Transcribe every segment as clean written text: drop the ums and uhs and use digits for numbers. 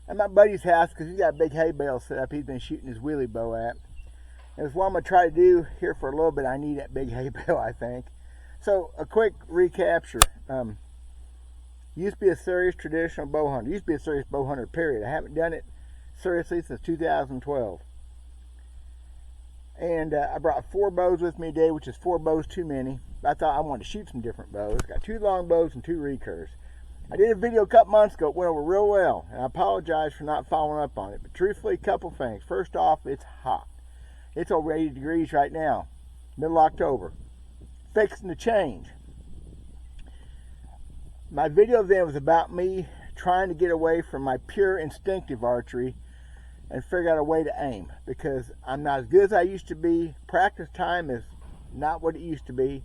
at my buddy's house because he's got a big hay bale set up. He's been shooting his wheelie bow at. And it's what I'm going to try to do here for a little bit. I need that big hay bale, I think. So a quick recapture. Used to be a serious traditional bow hunter. Used to be a serious bow hunter, period. I haven't done it seriously since 2012. And I brought 4 bows with me today, which is 4 bows too many. I thought I wanted to shoot some different bows. Got 2 longbows and 2 recurves. I did a video a couple months ago. It went over real well. And I apologize for not following up on it. But truthfully, a couple things. First off, it's hot. It's over 80 degrees right now. Middle October. Fixing to change. My video then was about me trying to get away from my pure instinctive archery and figure out a way to aim, because I'm not as good as I used to be. Practice time is not what it used to be.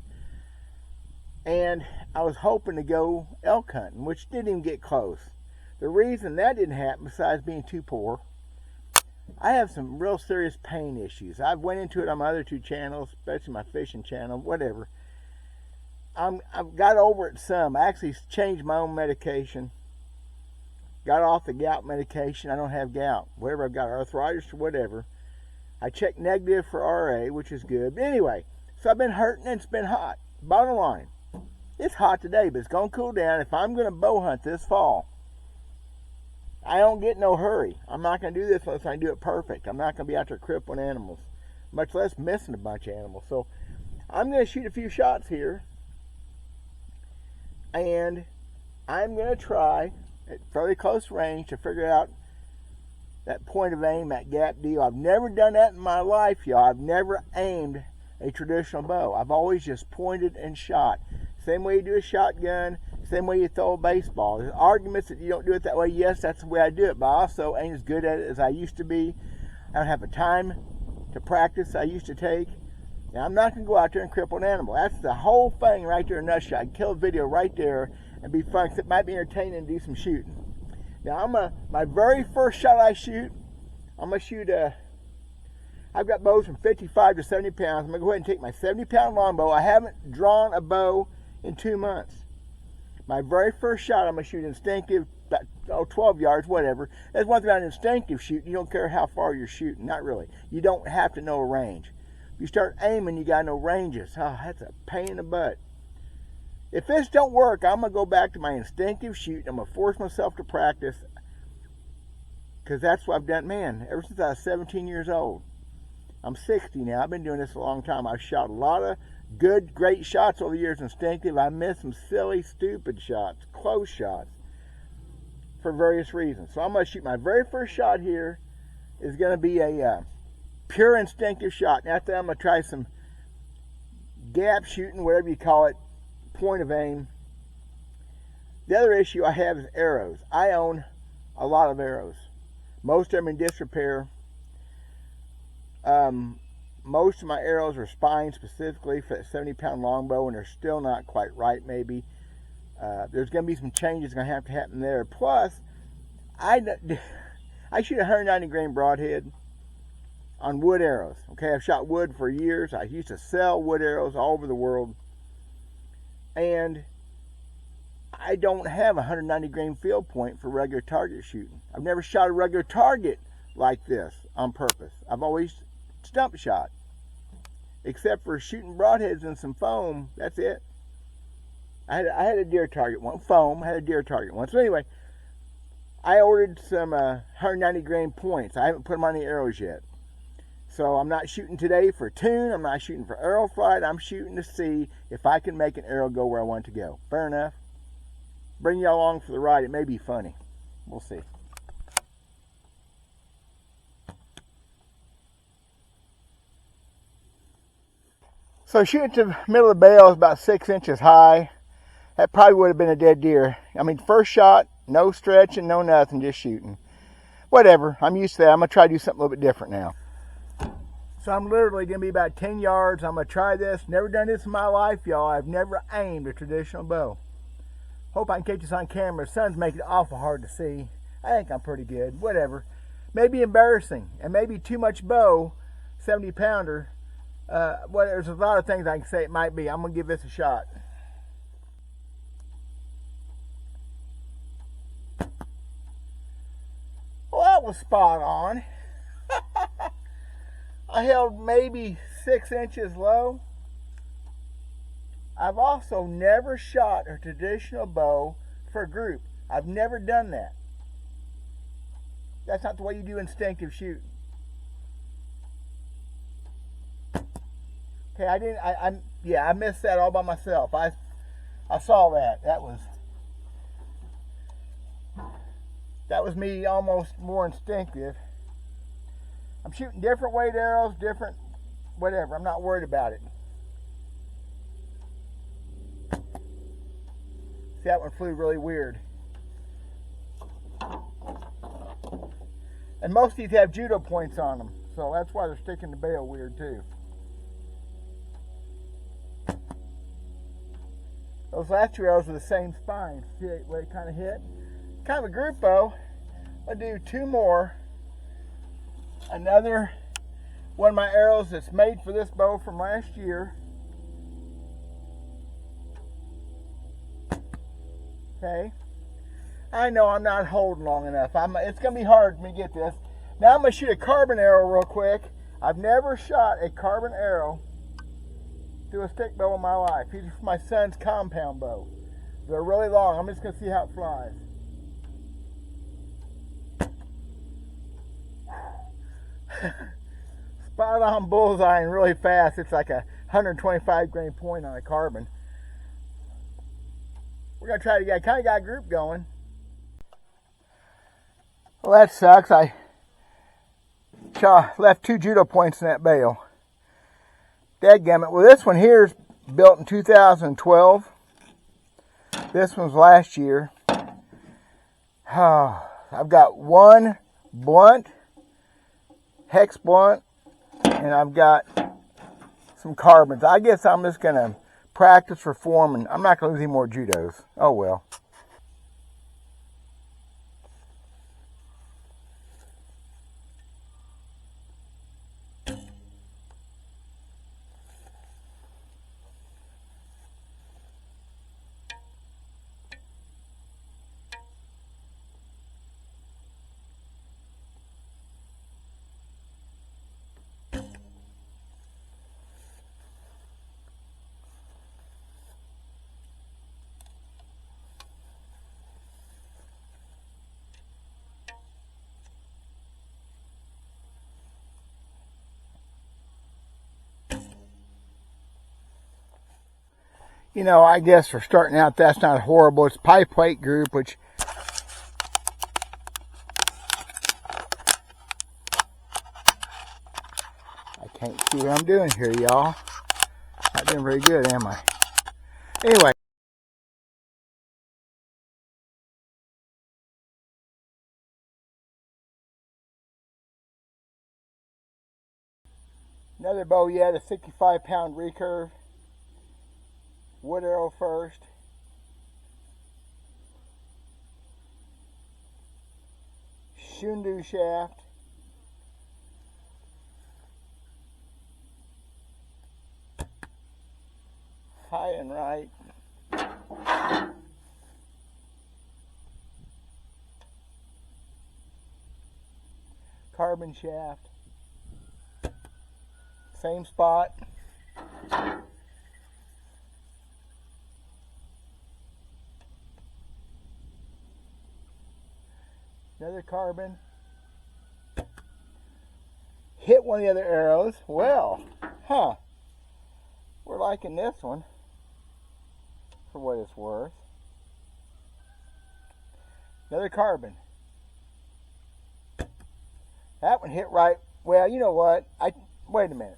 And I was hoping to go elk hunting, which didn't even get close. The reason that didn't happen, besides being too poor, I have some real serious pain issues. I've went into it on my other 2 channels, especially my fishing channel, whatever. I've got over it some. I actually changed my own medication. Got off the gout medication. I don't have gout. Whatever I've got, arthritis or whatever. I checked negative for RA, which is good. But anyway, so I've been hurting and it's been hot. Bottom line, it's hot today, but it's going to cool down. If I'm going to bow hunt this fall, I don't get no hurry. I'm not going to do this unless I do it perfect. I'm not going to be out there crippling animals, much less missing a bunch of animals. So I'm going to shoot a few shots here. And I'm going to try at fairly close range to figure out that point of aim, that gap deal. I've never done that in my life, y'all. I've never aimed a traditional bow. I've always just pointed and shot. Same way you do a shotgun, same way you throw a baseball. There's arguments that you don't do it that way. Yes, that's the way I do it, but I also ain't as good at it as I used to be. I don't have the time to practice I used to take. Now, I'm not going to go out there and cripple an animal. That's the whole thing right there in a nutshell. I can kill a video right there and be fun, because it might be entertaining and do some shooting. Now, my very first shot I shoot, I'm going to shoot I've got bows from 55 to 70 pounds. I'm going to go ahead and take my 70-pound longbow. I haven't drawn a bow in 2 months. My very first shot, I'm going to shoot instinctive, about 12 yards, whatever. That's one thing about instinctive shooting. You don't care how far you're shooting. Not really. You don't have to know a range. If you start aiming, you got no ranges. Oh, that's a pain in the butt. If this don't work, I'm going to go back to my instinctive shooting. I'm going to force myself to practice, because that's what I've done, man, ever since I was 17 years old. I'm 60 now. I've been doing this a long time. I've shot a lot of good, great shots over the years instinctive. I missed some silly, stupid shots, close shots, for various reasons. So I'm going to shoot my very first shot here. Is going to be a pure instinctive shot. Now, after that, I'm going to try some gap shooting, whatever you call it, point of aim. The other issue I have is arrows. I own a lot of arrows. Most of them in disrepair. Most of my arrows are spined specifically for that 70-pound longbow, and they're still not quite right, maybe. There's going to be some changes going to have to happen there. Plus, I shoot a 190 grain broadhead on wood arrows. Okay, I've shot wood for years. I used to sell wood arrows all over the world. And I don't have a 190 grain field point for regular target shooting. I've never shot a regular target like this on purpose. I've always stump shot. Except for shooting broadheads and some foam, that's it. I had a deer target one, foam, I had a deer target one. So anyway, I ordered some 190 grain points. I haven't put them on the arrows yet. So I'm not shooting today for tune. I'm not shooting for arrow flight. I'm shooting to see if I can make an arrow go where I want it to go. Fair enough. Bring y'all along for the ride. It may be funny. We'll see. So shooting to the middle of the bale is about 6 inches high. That probably would have been a dead deer. I mean, first shot, no stretching, no nothing, just shooting. Whatever. I'm used to that. I'm going to try to do something a little bit different now. So I'm literally going to be about 10 yards. I'm going to try this. Never done this in my life, y'all. I've never aimed a traditional bow. Hope I can catch this on camera. The sun's making it awful hard to see. I think I'm pretty good. Whatever. Maybe embarrassing. And maybe too much bow, 70-pounder. Well, there's a lot of things I can say it might be. I'm going to give this a shot. that was spot on. I held maybe 6 inches low. I've also never shot a traditional bow for a group. I've never done that. That's not the way you do instinctive shooting. Okay, I missed that all by myself. I saw that. That was me almost more instinctive. I'm shooting different weight arrows, different whatever. I'm not worried about it. See, that one flew really weird. And most of these have judo points on them, so that's why they're sticking the bail weird too. Those last 2 arrows are the same spine. See where it kind of hit? Kind of a group bow. I'll do 2 more. Another one of my arrows that's made for this bow from last year. Okay. I know I'm not holding long enough. It's going to be hard for me to get this. Now I'm going to shoot a carbon arrow real quick. I've never shot a carbon arrow through a stick bow in my life. These are for my son's compound bow. They're really long. I'm just going to see how it flies. Spot on bullseye and really fast. It's like a 125 grain point on a carbon. We're going to try to get, kind of got a group going. Well, that sucks. I left 2 judo points in that bail. Dadgummit. Well, this one here is built in 2012. This one's last year. I've got 1 blunt, hex blunt, and I've got some carbons. I guess I'm just going to practice for form, and I'm not going to lose any more judos. Oh well. You know, I guess for starting out, that's not horrible. It's pie plate group, which I can't see what I'm doing here, y'all. Not doing very good, am I? Anyway. Another bow yet, a 65-pound recurve. Wood arrow first. Shundu shaft. High and right. Carbon shaft. Same spot. Another carbon. Hit one of the other arrows. Well, we're liking this one for what it's worth. Another carbon. That one hit right. Well, you know what? Wait a minute.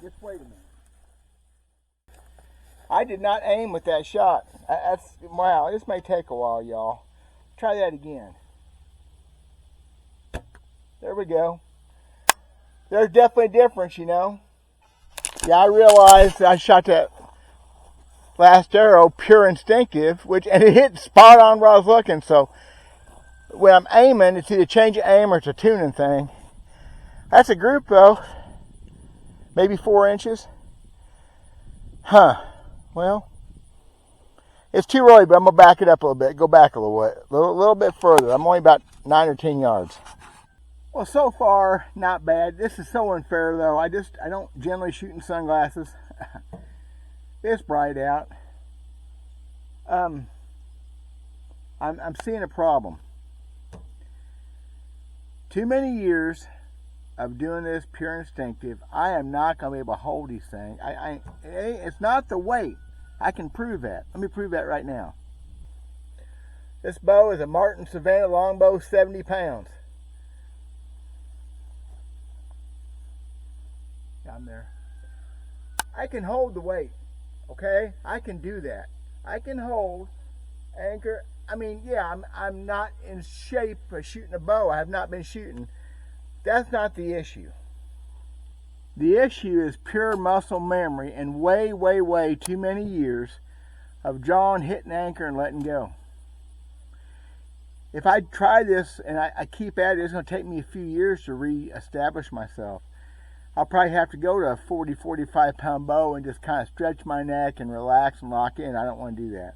Just wait a minute. I did not aim with that shot. Wow, this may take a while, y'all. Try that again. There we go. There's definitely a difference, you know. Yeah, I realized I shot that last arrow pure instinctive, and it hit spot on where I was looking. So when I'm aiming, it's either change of aim or it's a tuning thing. That's a group though. Maybe 4 inches. Well, it's too early, but I'm gonna back it up a little bit. Go back a little bit further. I'm only about 9 or 10 yards. Well, so far, not bad. This is so unfair, though. I don't generally shoot in sunglasses. It's bright out. I'm seeing a problem. Too many years of doing this pure instinctive. I am not going to be able to hold these things. It's not the weight. I can prove that. Let me prove that right now. This bow is a Martin Savannah Longbow, 70 pounds. I'm there. I can hold the weight, okay? I can do that. I can hold, anchor. I mean, yeah, I'm not in shape for shooting a bow. I have not been shooting. That's not the issue. The issue is pure muscle memory and way, way, way too many years of drawing, hitting anchor, and letting go. If I try this and I keep at it, it's going to take me a few years to re-establish myself. I'll probably have to go to a 40, 45 pound bow and just kind of stretch my neck and relax and lock in. I don't want to do that.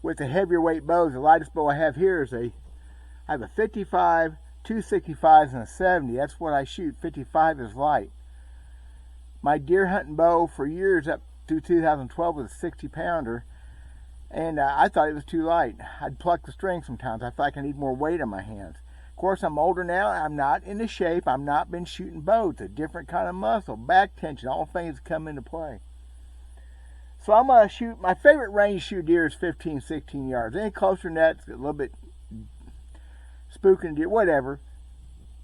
With the heavier weight bows, the lightest bow I have here is I have a 55, 2 65s, and a 70. That's what I shoot. 55 is light. My deer hunting bow for years up through 2012 was a 60 pounder, and I thought it was too light. I'd pluck the string sometimes. I felt like I need more weight on my hands. Of course, I'm older now. I'm not in the shape. I've not been shooting bows. A different kind of muscle, back tension, all things come into play. So I'm going to shoot. My favorite range to shoot deer is 15, 16 yards. Any closer than that, it's a little bit spooking deer, whatever.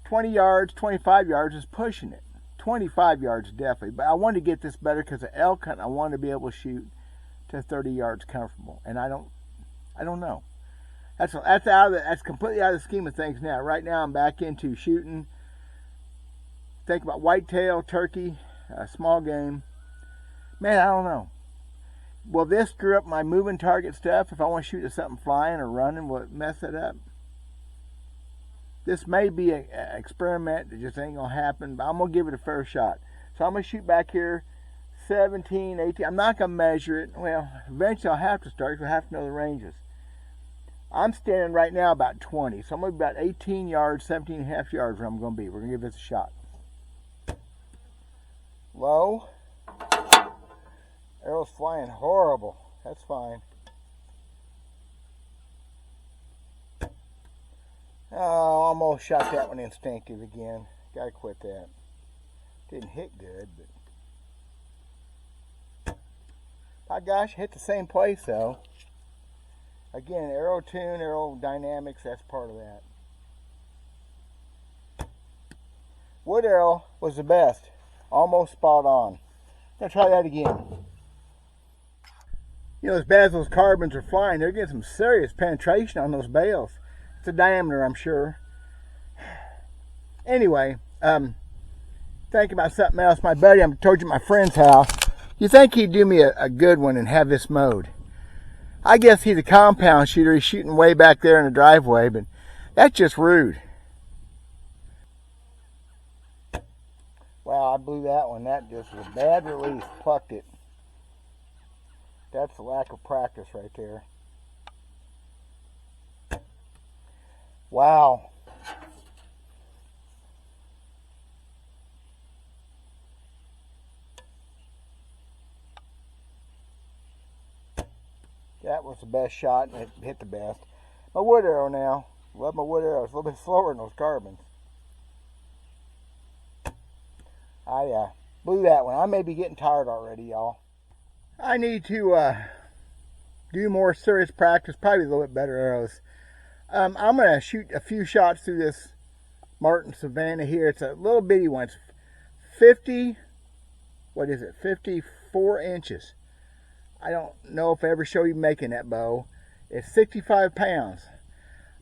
20 yards, 25 yards is pushing it. 25 yards definitely. But I wanted to get this better because of elk hunt. I wanted to be able to shoot to 30 yards comfortable. And I don't know. That's completely out of the scheme of things now. Right now I'm back into shooting. Think about whitetail, turkey, small game. Man, I don't know. Will this screw up my moving target stuff? If I want to shoot at something flying or running, will it mess it up? This may be an experiment that just ain't going to happen, but I'm going to give it a fair shot. So I'm going to shoot back here 17, 18. I'm not going to measure it. Well, eventually I'll have to start because I have to know the ranges. I'm standing right now about 20, so I'm going to be about 18 yards, 17 and a half yards where I'm going to be. We're going to give this a shot. Low. Arrow's flying horrible. That's fine. Oh, almost shot that one instinctive again. Gotta quit that. Didn't hit good, but by gosh, hit the same place though. Again, arrow tune, aerodynamics, that's part of that. Wood arrow was the best. Almost spot on. Gonna try that again. You know, as bad as those carbons are flying, they're getting some serious penetration on those bales. It's a diameter, I'm sure. Anyway, thinking about something else. My buddy, I told you, my friend's house. You think he'd do me a good one and have this mowed? I guess he's a compound shooter. He's shooting way back there in the driveway, but that's just rude. Wow, I blew that one. That just was a bad release. Plucked it. That's the lack of practice right there. Wow. That was the best shot, and it hit the best. My wood arrow now. Love my wood arrow. It's a little bit slower than those carbons. I blew that one. I may be getting tired already, y'all. I need to do more serious practice, probably a little bit better arrows. I'm going to shoot a few shots through this Martin Savannah here. It's a little bitty one. It's 54 inches. I don't know if I ever showed you making that bow. It's 65 pounds.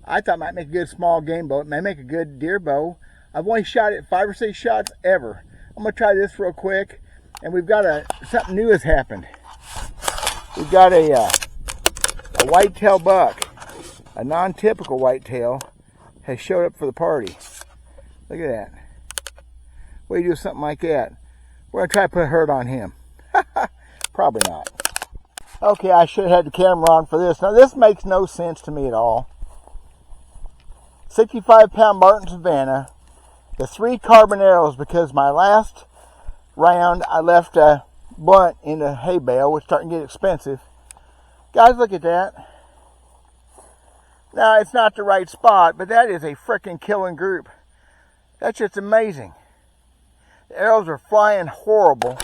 I thought it might make a good small game bow. It may make a good deer bow. I've only shot it 5 or 6 shots ever. I'm going to try this real quick. And we've got something new has happened. We've got a whitetail buck. A non-typical whitetail has showed up for the party. Look at that. What do you do with something like that? We're going to try to put a hurt on him. Probably not. Okay, I should have had the camera on for this. Now, this makes no sense to me at all. 65-pound Martin Savannah, the 3 carbon arrows, because my last round I left a blunt in the hay bale, which is starting to get expensive. Guys, look at that. Now, it's not the right spot, but that is a freaking killing group. That's just amazing. The arrows are flying horrible.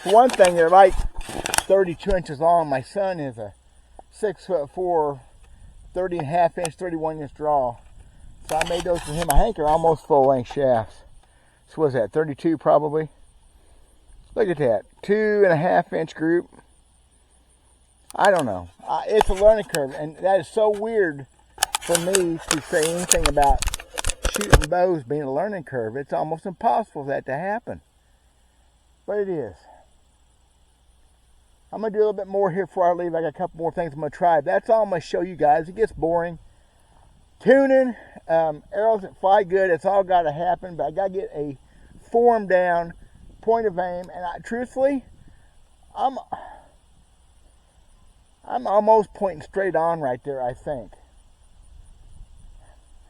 For one thing, they're like 32 inches long. My son is a 6'4", 30.5 inch, 31 inch draw. So I made those for him. I think they're almost full length shafts. So what's that, 32 probably? Look at that, 2.5 inch group. I don't know. It's a learning curve, and that is so weird for me to say anything about shooting bows being a learning curve. It's almost impossible for that to happen. But it is. I'm going to do a little bit more here before I leave. I got a couple more things I'm going to try. That's all I'm going to show you guys. It gets boring. Tuning, arrows that fly good, it's all got to happen, but I got to get a form down, point of aim, and truthfully, I'm almost pointing straight on right there, I think.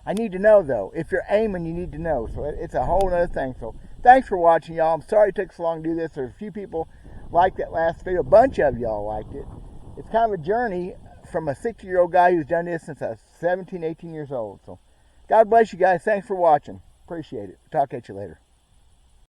I need to know, though. If you're aiming, you need to know. So it's a whole other thing. So thanks for watching, y'all. I'm sorry it took so long to do this. There's a few people liked that last video. A bunch of y'all liked it. It's kind of a journey from a 60-year-old guy who's done this since I was 17, 18 years old. So God bless you guys. Thanks for watching. Appreciate it. Talk at you later.